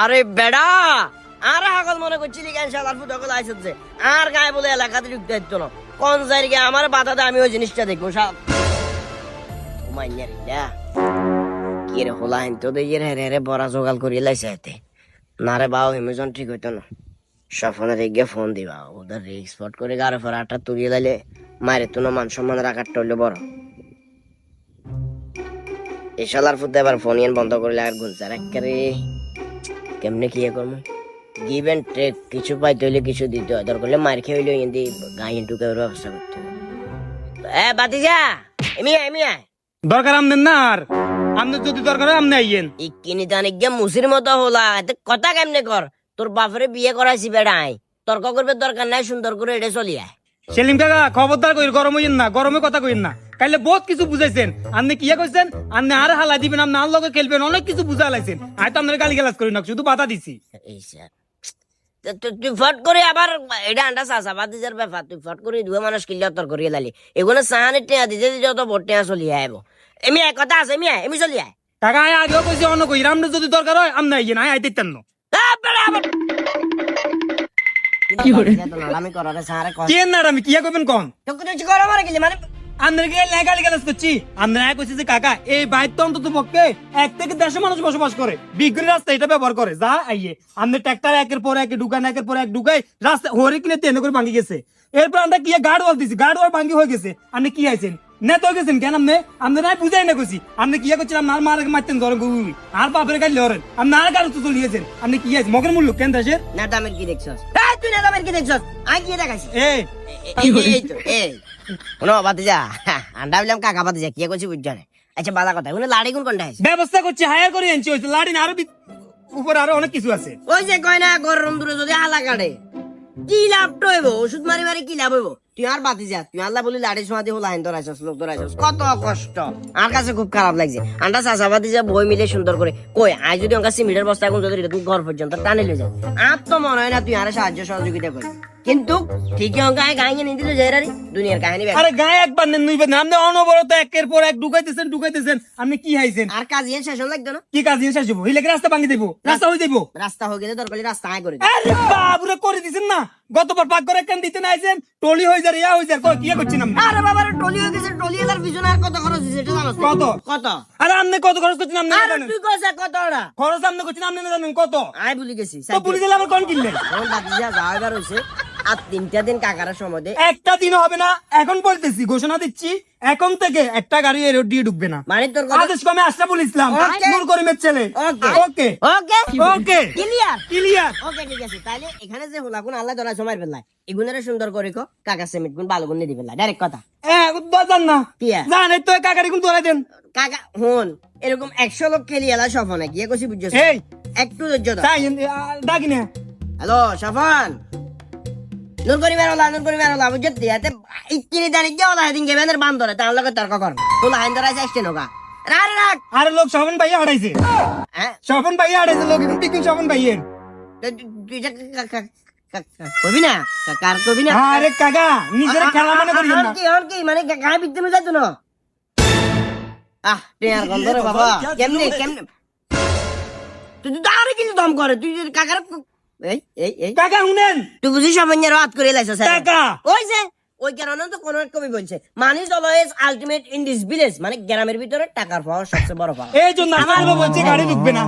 আরে বেড়া আর হাগল মনে করছিলি কেন শালার ফুটকল আইসত যে আর গায়ে বলে এলাকাতে ঢুকতে দিত না কোন জায়গায় আমার বাধাতে আমি ওই জিনিসটা দেখবো সব কি রে হলা হেন তো দিয়ে হেরে হেরে বড়া জোগাল করিয়ে লাইছে এতে না রে বাও হেমেজন ঠিক হইতো না সফনের গিয়ে ফোন দিবা ওদের রিক্সপট করে গাড়ি ফেরা আটটা তুলিয়ে লাইলে মায়ের তো না মান সম্মান রাখারটা হইলে বড় এই শালার ফুটে এবার ফোন ইয়ান বন্ধ করলে আর গুনছে একেবারে কেমনে কি করবো গিভ এন্ড টেক কিছু পাইতে হইলে কিছু দিতে হয় দরকার হলে মার খেয়ে হইলে এমনি গায়ে ঢুকে ব্যবস্থা করতে হবে বাতিজা এমিয়া দরকার আমনের না আর আমনের যদি দরকার হয় আমনে আইয়েন ইকিনি জানি গিয়া মুসির মতো হলা এতে কথা কেমনে কর তোর বাপরে বিয়ে করাইছি বেড়াই তর্ক করবে দরকার নাই সুন্দর করে এটা চলিয়া সেলিম কাকা খবরদার কই গরম হইয়েন না গরমে কথা কইেন না কাইলে বহুত কিছু বুঝাইছেন আপনি কি কইছেন আপনি আর হালা দিবেন আপনি আর লগে খেলবেন অনেক কিছু বুঝা লাইছেন আই তো আপনার গালি গালাজ করি না শুধু বাধা দিছি এই স্যার তুই ফট করে আবার এটা আন্ডা চাষা বাতিজার ব্যাপার তুই ফট করে দুয়া মানুষ কিল্লা তর করিয়ে লালি এগুলো সাহানের টেয়া দিতে যত ভোট টেয়া চলিয়ে আইব এমি এক কথা আছে এমি চলিয়ে আয় কাকা আই আগেও কইছি অন্য কই আমনে যদি দরকার হয় আমনে আইয়েন আই আইতেন না কি করে আমি করারে সাহারে কর কি না আমি কি করবেন কোন তো কিছু করো মারে গেলি মানে আপনাকে গালি গালাজ করছি আপনারা কইছি যে কাকা এই বাইর তো অন্তত পক্ষে 1 থেকে 150 মানুষ বসবাস করে বিগ্রি রাস্তা এটা ব্যবহার করে যা আইয়ে আপনি ট্রাক্টর একের পর এক ঢুকান একের পর এক ঢুকাই রাস্তা হরে কিনে তেনে করে ভাঙি গেছে এরপর আমরা কি গার্ড ওয়াল দিছি গার্ড ওয়াল ভাঙি হয়ে গেছে আপনি কি আইছেন নেত হয়ে গেছেন কেন আপনি নাই বুঝাই না কইছি আপনি কি করছেন আপনার মার মারতেন ধরে গুই আর বাপের গালি ধরেন আপনি আর গাড়ি তো চলিয়েছেন আপনি কি আইছেন মগের মূল্য কেন দেশের নেতামের কি দেখছস তুই নেতামের কি দেখছস আই কি দেখাইছি এই এই কোনো বাতিজা আন্ডা বললাম কাকা বাতিজা কি করছি বুঝছ না আচ্ছা বালা কথা ওখানে লাড়ি কোনটা আছে ব্যবস্থা করছি হায়ার করে আনছি ওই লাড়ি না আরো উপরে আরো অনেক কিছু আছে ওই যে কয় না গরম দূরে যদি হালা কাটে কি লাভ তো হইব ওষুধ মারি মারি কি লাভ হইব তুই আর বাতিজা তুই আল্লাহ বলি লাড়ি সময় দিয়ে হলা হেন ধরাইছস লোক ধরাইছস কত কষ্ট আর কাছে খুব খারাপ লাগছে আন্ডা চাষা বাতিজা বই মিলে সুন্দর করে কই আজ যদি অঙ্কা সিমেন্টের বস্তা এখন যদি এরকম ঘর পর্যন্ত টানে লয়ে যায় আর তো মনে হয় না তুই আর সাহায্য সহযোগিতা করি কিন্তু ঠিকই অঙ্কায় গায়ে নিয়ে দিল জয়রারি দুনিয়ার কাহিনী আরে গায়ে একবার নেন দুইবার নেন আপনি অনবরত একের পর এক ঢুকাইতেছেন আপনি কি হাইছেন আর কাজ ইয়ে শেষ লাগতো না কি কাজ শেষ হবো হইলে রাস্তা ভাঙি দেবো রাস্তা হয়ে দেবো রাস্তা হয়ে গেলে দরকার রাস্তা আয় করে আরে বাবুরে করে দিছেন না গতবার পাক করে কেন দিতে না আইছেন টলি হয়ে যায় ইয়া হয়ে যায় কি করছেন আপনি আরে বাবা টলি হয়ে গেছে টলি এলার পিছনে আর কত খরচ হইছে এটা জানো কত কত আরে আপনি কত খরচ করছেন আপনি আরে তুই কইছা কতটা খরচ আপনি করছেন আপনি না জানেন কত আয় ভুলে গেছি তো ভুলে গেলে আবার কোন কিনলেন কোন বাতিজা যাওয়ার হইছে আর 3টা দিন কাকার সময় দে একটা দিন হবে না এখন বলতেছি ঘোষণা দিচ্ছি এখন থেকে একটা গাড়ি এই রোড দিয়ে ঢুকবে না মানে তোর আদেশ কমে আশরাফুল ইসলাম নূর করিমের ছেলে ওকে ওকে ওকে ওকে ক্লিয়ার ক্লিয়ার ওকে ঠিক আছে তাইলে এখানে যে হলা কোন আল্লাহ ধরা সময় ফেললাই এগুনারে সুন্দর করে কো কাকা সিমেন্ট কোন ভালো কোন দিবেন ডাইরেক্ট কথা জান না কি জান তো কাকারি কোন তোরা দেন কাকা হুন এরকম 100 লোক খেলি এলা সফনে গিয়ে কইছি বুঝছস এই একটু ধৈর্য ধর তাই ডাকি না হ্যালো সফন নুন করি মেরলা বুঝছিস এতে ইকিনি জানি যে ওলা হেদিন গেবেনের বান ধরে তার লগে তর্ক কর তোলা হাইন ধরে আসছে নগা রার রাখ আরে লোক শোভন ভাইয়া হারাইছে হ্যাঁ শোভন ভাইয়া হারাইছে লোক পিকিং শোভন ভাইয়ের তুই কবি না কার কবি না আরে কাকা নিজের খেলা মনে করি না আর কি মানে গায়ে বিদ্যে মে যাইতো না তুই আর গন্ধ রে বাবা কেমনে তুই দাঁড়ে কিন্তু দম করে তুই কাকার এই কাকা শুনেন তুই বুঝিস সামান্য হাত করে লাইছিস কাকা ওই যে ওই কারণে তো কোন এক কবি বলছে money is always ultimate in this village মানে গ্রামের ভিতরে টাকার পাওয়া সবচেয়ে বড় পাওয়া এই জন্য বলছি গাড়ি ঢুকবে না